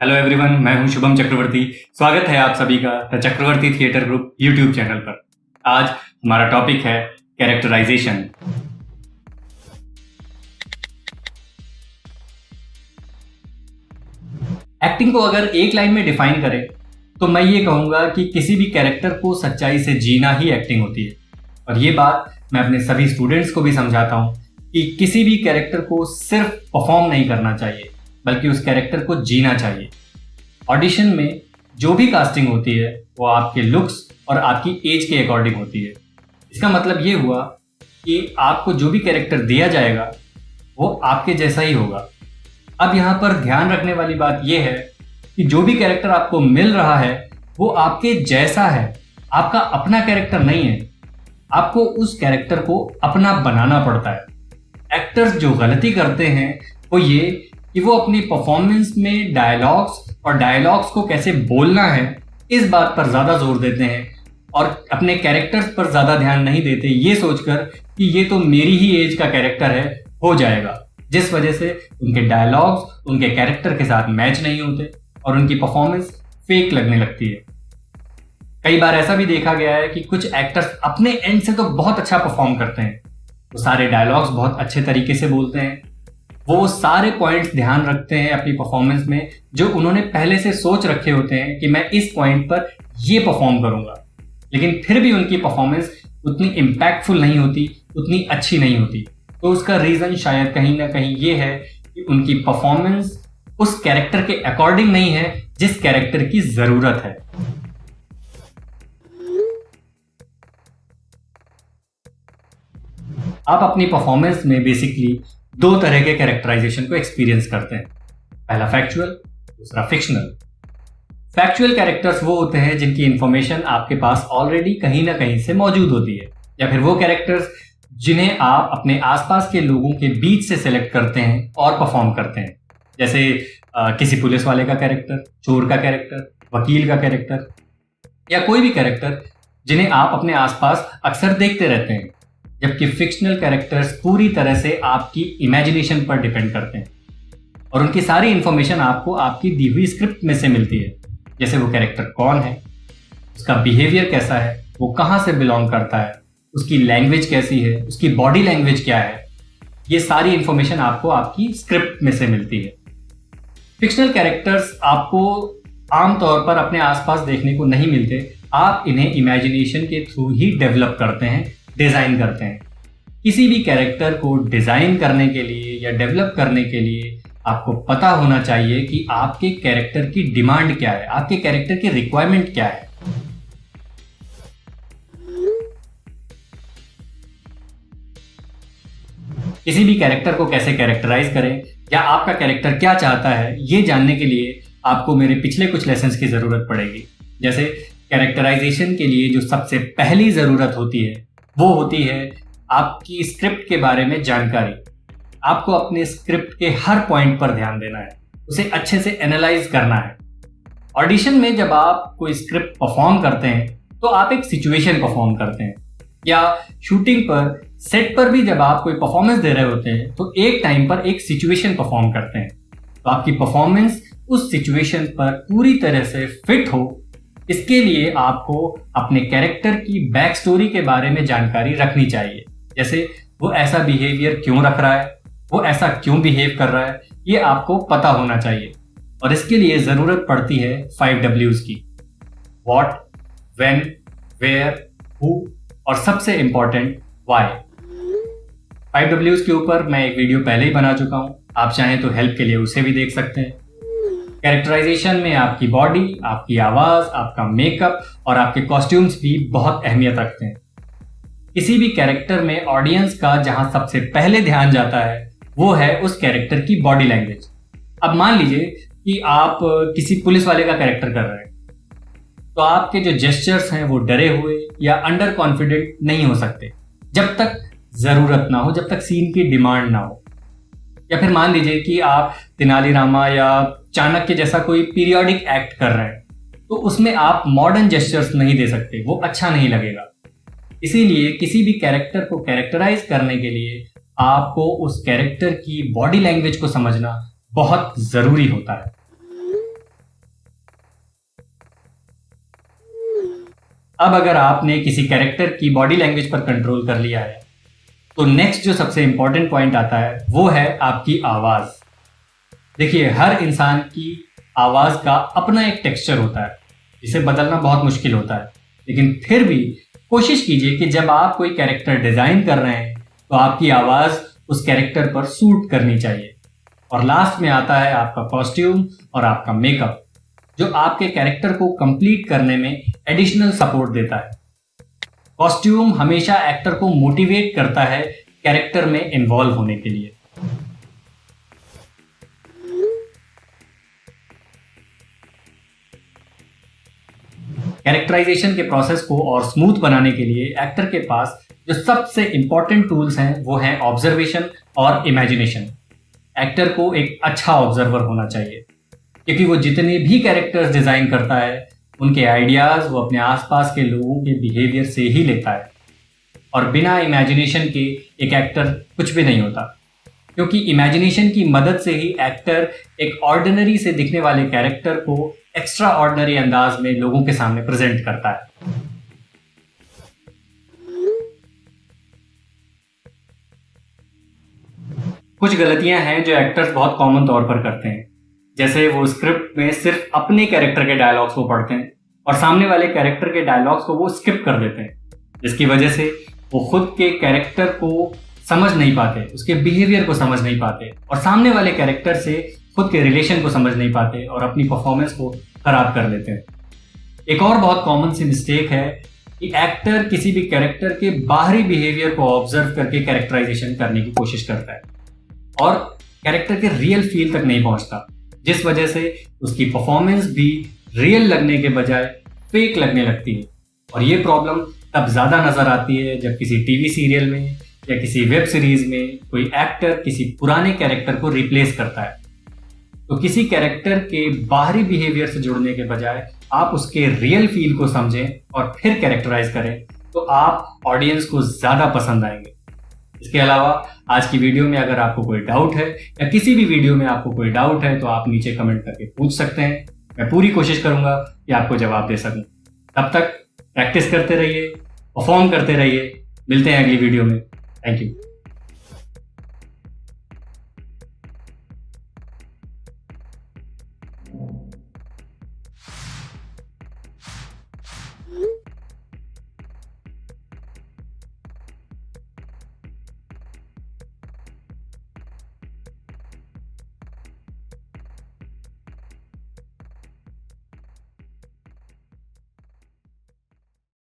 Hello everyone, मैं हूं शुभम चक्रवर्ती। स्वागत है आप सभी का the Chakravarti theatre group YouTube channel पर। आज हमारा टॉपिक है कैरेक्टराइजेशन। एक्टिंग को अगर एक लाइन में डिफाइन करें तो मैं ये कहूंगा कि किसी भी कैरेक्टर को सच्चाई से जीना ही एक्टिंग होती है। और ये बात मैं अपने सभी स्टूडेंट्स को भी समझाता हूं कि किसी भी कैरेक्टर को सिर्फ परफॉर्म नहीं करना चाहिए, बल्कि उस कैरेक्टर को जीना चाहिए। ऑडिशन में जो भी कास्टिंग होती है वो आपके लुक्स और आपकी एज के अकॉर्डिंग होती है। इसका मतलब ये हुआ कि आपको जो भी कैरेक्टर दिया जाएगा वो आपके जैसा ही होगा। अब यहाँ पर ध्यान रखने वाली बात यह है कि जो भी कैरेक्टर आपको मिल रहा है वो आपके जैसा है, आपका अपना कैरेक्टर नहीं है। आपको उस कैरेक्टर को अपना बनाना पड़ता है। एक्टर्स जो गलती करते हैं वो ये कि वो अपनी परफॉर्मेंस में डायलॉग्स को कैसे बोलना है इस बात पर ज्यादा जोर देते हैं और अपने कैरेक्टर्स पर ज्यादा ध्यान नहीं देते, ये सोचकर कि ये तो मेरी ही एज का कैरेक्टर है, हो जाएगा। जिस वजह से उनके डायलॉग्स उनके कैरेक्टर के साथ मैच नहीं होते और उनकी परफॉर्मेंस फेक लगने लगती है। कई बार ऐसा भी देखा गया है कि कुछ एक्टर्स अपने एंड से तो बहुत अच्छा परफॉर्म करते हैं, वो सारे डायलॉग्स बहुत अच्छे तरीके से बोलते हैं, वो सारे पॉइंट्स ध्यान रखते हैं अपनी परफॉर्मेंस में जो उन्होंने पहले से सोच रखे होते हैं कि मैं इस पॉइंट पर ये परफॉर्म करूंगा, लेकिन फिर भी उनकी परफॉर्मेंस उतनी इम्पैक्टफुल नहीं होती, उतनी अच्छी नहीं होती। तो उसका रीजन शायद कहीं ना कहीं ये है कि उनकी परफॉर्मेंस उस कैरेक्टर के अकॉर्डिंग नहीं है जिस कैरेक्टर की जरूरत है। आप अपनी परफॉर्मेंस में बेसिकली दो तरह के कैरेक्टराइजेशन को एक्सपीरियंस करते हैं। पहला फैक्चुअल, दूसरा फिक्शनल। फैक्चुअल कैरेक्टर्स वो होते हैं जिनकी इंफॉर्मेशन आपके पास ऑलरेडी कहीं ना कहीं से मौजूद होती है, या फिर वो कैरेक्टर्स जिन्हें आप अपने आसपास के लोगों के बीच से सिलेक्ट करते हैं और परफॉर्म करते हैं। जैसे किसी पुलिस वाले का कैरेक्टर, चोर का कैरेक्टर, वकील का कैरेक्टर, या कोई भी कैरेक्टर जिन्हें आप अपने आसपास अक्सर देखते रहते हैं। जबकि फिक्शनल कैरेक्टर्स पूरी तरह से आपकी इमेजिनेशन पर डिपेंड करते हैं और उनकी सारी इंफॉर्मेशन आपको आपकी दी हुई स्क्रिप्ट में से मिलती है। जैसे वो कैरेक्टर कौन है, उसका बिहेवियर कैसा है, वो कहाँ से बिलोंग करता है, उसकी लैंग्वेज कैसी है, उसकी बॉडी लैंग्वेज क्या है, ये सारी इंफॉर्मेशन आपको आपकी स्क्रिप्ट में से मिलती है। फिक्शनल कैरेक्टर्स आपको आमतौर पर अपने आसपास देखने को नहीं मिलते, आप इन्हें इमेजिनेशन के थ्रू ही डेवलप करते हैं, डिजाइन करते हैं। किसी भी कैरेक्टर को डिजाइन करने के लिए या डेवलप करने के लिए आपको पता होना चाहिए कि आपके कैरेक्टर की डिमांड क्या है, आपके कैरेक्टर की रिक्वायरमेंट क्या है। किसी भी कैरेक्टर को कैसे कैरेक्टराइज करें या आपका कैरेक्टर क्या चाहता है, ये जानने के लिए आपको मेरे पिछले कुछ लेसन्स की जरूरत पड़ेगी। जैसे कैरेक्टराइजेशन के लिए जो सबसे पहली जरूरत होती है वो होती है आपकी स्क्रिप्ट के बारे में जानकारी। आपको अपने स्क्रिप्ट के हर पॉइंट पर ध्यान देना है, उसे अच्छे से एनालाइज करना है। ऑडिशन में जब आप कोई स्क्रिप्ट परफॉर्म करते हैं तो आप एक सिचुएशन परफॉर्म करते हैं, या शूटिंग पर सेट पर भी जब आप कोई परफॉर्मेंस दे रहे होते हैं तो एक टाइम पर एक सिचुएशन परफॉर्म करते हैं। तो आपकी परफॉर्मेंस उस सिचुएशन पर पूरी तरह से फिट हो, इसके लिए आपको अपने कैरेक्टर की बैक स्टोरी के बारे में जानकारी रखनी चाहिए। जैसे वो ऐसा बिहेवियर क्यों रख रहा है, वो ऐसा क्यों बिहेव कर रहा है, ये आपको पता होना चाहिए। और इसके लिए जरूरत पड़ती है 5 W's की: व्हाट, व्हेन, वेयर, हु और सबसे इंपॉर्टेंट व्हाई। 5 W's के ऊपर मैं एक वीडियो पहले ही बना चुका हूं, आप चाहें तो हेल्प के लिए उसे भी देख सकते हैं। कैरेक्टराइजेशन में आपकी बॉडी, आपकी आवाज, आपका मेकअप और आपके कॉस्ट्यूम्स भी बहुत अहमियत रखते हैं। किसी भी कैरेक्टर में ऑडियंस का जहां सबसे पहले ध्यान जाता है वो है उस कैरेक्टर की बॉडी लैंग्वेज। अब मान लीजिए कि आप किसी पुलिस वाले का कैरेक्टर कर रहे हैं, तो आपके जो जेस्चर्स हैं वो डरे हुए या अंडर कॉन्फिडेंट नहीं हो सकते जब तक जरूरत ना हो, जब तक सीन की डिमांड ना हो। या फिर मान लीजिए कि आप तेनालीरामा या चाणक्य जैसा कोई पीरियोडिक एक्ट कर रहे हैं, तो उसमें आप मॉडर्न जेस्चर्स नहीं दे सकते, वो अच्छा नहीं लगेगा। इसीलिए किसी भी कैरेक्टर को कैरेक्टराइज करने के लिए आपको उस कैरेक्टर की बॉडी लैंग्वेज को समझना बहुत जरूरी होता है। अब अगर आपने किसी कैरेक्टर की बॉडी लैंग्वेज पर कंट्रोल कर लिया है तो नेक्स्ट जो सबसे इंपॉर्टेंट पॉइंट आता है वो है आपकी आवाज़। देखिए, हर इंसान की आवाज़ का अपना एक टेक्सचर होता है जिसे बदलना बहुत मुश्किल होता है, लेकिन फिर भी कोशिश कीजिए कि जब आप कोई कैरेक्टर डिज़ाइन कर रहे हैं तो आपकी आवाज़ उस कैरेक्टर पर सूट करनी चाहिए। और लास्ट में आता है आपका कॉस्ट्यूम और आपका मेकअप, जो आपके कैरेक्टर को कंप्लीट करने में एडिशनल सपोर्ट देता है। कॉस्ट्यूम हमेशा एक्टर को मोटिवेट करता है कैरेक्टर में इन्वॉल्व होने के लिए। कैरेक्टराइजेशन के प्रोसेस को और स्मूथ बनाने के लिए एक्टर के पास जो सबसे इंपॉर्टेंट टूल्स हैं वो हैं ऑब्जर्वेशन और इमेजिनेशन। एक्टर को एक अच्छा ऑब्जर्वर होना चाहिए, क्योंकि वो जितने भी कैरेक्टर्स डिजाइन करता है उनके आइडियाज वो अपने आसपास के लोगों के बिहेवियर से ही लेता है। और बिना इमेजिनेशन के एक एक्टर कुछ भी नहीं होता, क्योंकि इमेजिनेशन की मदद से ही एक्टर एक ऑर्डिनरी से दिखने वाले कैरेक्टर को एक्स्ट्रा ऑर्डिनरी अंदाज में लोगों के सामने प्रेजेंट करता है। कुछ गलतियां हैं जो एक्टर्स बहुत कॉमन तौर पर करते हैं, जैसे वो स्क्रिप्ट में सिर्फ अपने कैरेक्टर के डायलॉग्स को पढ़ते हैं और सामने वाले कैरेक्टर के डायलॉग्स को वो स्किप कर देते हैं, जिसकी वजह से वो खुद के कैरेक्टर को समझ नहीं पाते, उसके बिहेवियर को समझ नहीं पाते और सामने वाले कैरेक्टर से खुद के रिलेशन को समझ नहीं पाते और अपनी परफॉर्मेंस को खराब कर देते हैं। एक और बहुत कॉमन सी मिस्टेक है कि एक्टर किसी भी कैरेक्टर के बाहरी बिहेवियर को ऑब्जर्व करके कैरेक्टराइजेशन करने की कोशिश करता है और कैरेक्टर के रियल फील तक नहीं पहुंचता, जिस वजह से उसकी परफॉर्मेंस भी रियल लगने के बजाय फेक लगने लगती है। और ये प्रॉब्लम तब ज़्यादा नज़र आती है जब किसी टीवी सीरियल में या किसी वेब सीरीज में कोई एक्टर किसी पुराने कैरेक्टर को रिप्लेस करता है। तो किसी कैरेक्टर के बाहरी बिहेवियर से जुड़ने के बजाय आप उसके रियल फील को समझें और फिर कैरेक्टराइज करें, तो आप ऑडियंस को ज़्यादा पसंद आएंगे। इसके अलावा आज की वीडियो में अगर आपको कोई डाउट है या किसी भी वीडियो में आपको कोई डाउट है तो आप नीचे कमेंट करके पूछ सकते हैं। मैं पूरी कोशिश करूंगा कि आपको जवाब दे सकूं। तब तक प्रैक्टिस करते रहिए, परफॉर्म करते रहिए। मिलते हैं अगली वीडियो में। Thank you.